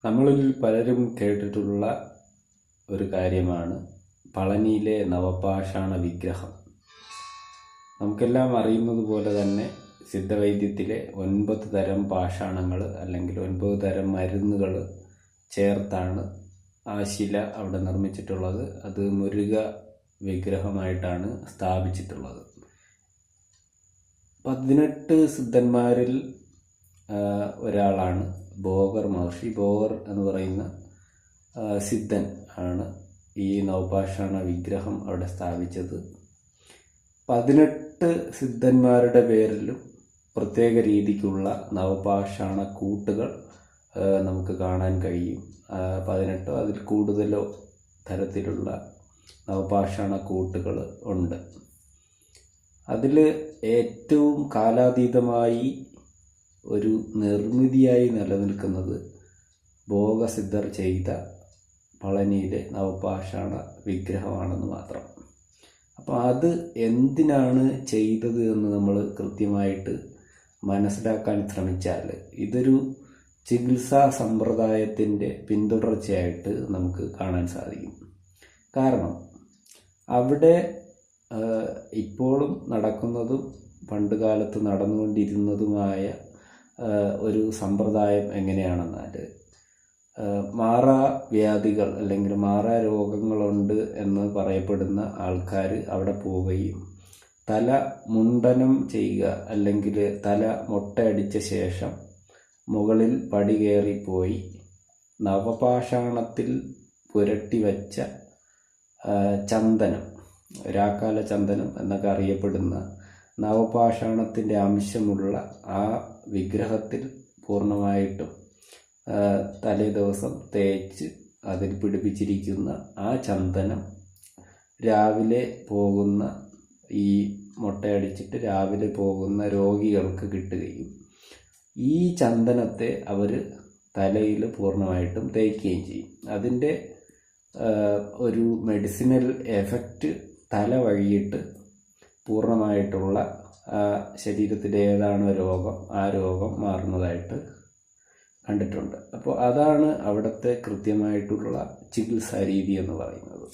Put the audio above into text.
നമ്മളിൽ പലരും കേട്ടിട്ടുള്ള ഒരു കാര്യമാണ് പളനിയിലെ നവപാഷാണ വിഗ്രഹം. നമുക്കെല്ലാം അറിയുന്നത് പോലെ തന്നെ സിദ്ധവൈദ്യത്തിലെ 9 തരം പാഷാണങ്ങൾ അല്ലെങ്കിൽ 9 തരം മരുന്നുകൾ ചേർത്താണ് ആ ശില അവിടെ നിർമ്മിച്ചിട്ടുള്ളത്. അത് മുരുക വിഗ്രഹമായിട്ടാണ് സ്ഥാപിച്ചിട്ടുള്ളത്. 18 സിദ്ധന്മാരിൽ ഒരാളാണ് ഭോഗർ മഹർഷി. ഭോഗർ എന്ന് പറയുന്ന സിദ്ധൻ ആണ് ഈ നവപാഷാണ വിഗ്രഹം അവിടെ സ്ഥാപിച്ചത്. 18 സിദ്ധന്മാരുടെ പേരിലും പ്രത്യേക രീതിക്കുള്ള നവപാഷാണ കൂട്ടുകൾ നമുക്ക് കാണാൻ കഴിയും. 18 അതിൽ കൂടുതലോ തരത്തിലുള്ള നവപാഷാണ കൂട്ടുകൾ ഉണ്ട്. അതിൽ ഏറ്റവും കാലാതീതമായി ഒരു നിർമ്മിതിയായി നിലനിൽക്കുന്നത് ഭോഗസിദ്ധർ ചെയ്ത പളനിയിലെ നവപാഷാണ വിഗ്രഹമാണെന്ന് മാത്രം. അപ്പോൾ അത് എന്തിനാണ് ചെയ്തത് എന്ന് നമ്മൾ കൃത്യമായിട്ട് മനസ്സിലാക്കാൻ ശ്രമിച്ചാൽ ഇതൊരു ചികിത്സാ സമ്പ്രദായത്തിൻ്റെ പിന്തുടർച്ചയായിട്ട് നമുക്ക് കാണാൻ സാധിക്കും. കാരണം അവിടെ ഇപ്പോഴും നടക്കുന്നതും പണ്ട് കാലത്ത് നടന്നുകൊണ്ടിരുന്നതുമായ ഒരു സമ്പ്രദായം എങ്ങനെയാണെന്നാൽ മാറാ വ്യാധികൾ അല്ലെങ്കിൽ മാറാ രോഗങ്ങളുണ്ട് എന്ന് പറയപ്പെടുന്ന ആൾക്കാർ അവിടെ പോവുകയും തല മുണ്ടനം ചെയ്യുക അല്ലെങ്കിൽ തല മൊട്ടയടിച്ച ശേഷം മുകളിൽ പടി കയറിപ്പോയി നവപാഷാണത്തിൽ പുരട്ടി വച്ച ചന്ദനം, രാക്കാല ചന്ദനം എന്നൊക്കെ അറിയപ്പെടുന്ന നവപാഷാണത്തിൻ്റെ അംശമുള്ള ആ വിഗ്രഹത്തിൽ പൂർണ്ണമായിട്ടും തലേ ദിവസം തേച്ച് അതിൽ പിടിപ്പിച്ചിരിക്കുന്ന ആ ചന്ദനം രാവിലെ പോകുന്ന ഈ മൊട്ടയടിച്ചിട്ട് രാവിലെ പോകുന്ന രോഗികൾക്ക് കിട്ടുകയും ഈ ചന്ദനത്തെ അവർ തലയിൽ പൂർണ്ണമായിട്ടും തേക്കുകയും ചെയ്യും. അതിൻ്റെ ഒരു മെഡിസിനൽ എഫക്റ്റ് തല വഴിയിട്ട് പൂർണ്ണമായിട്ടുള്ള ശരീരത്തിലെ ഏതാണോ രോഗം ആ രോഗം മാറുന്നതായിട്ട് കണ്ടിട്ടുണ്ട്. അപ്പോൾ അതാണ് അവിടുത്തെ കൃത്യമായിട്ടുള്ള ചികിത്സാ രീതി എന്ന് പറയുന്നത്.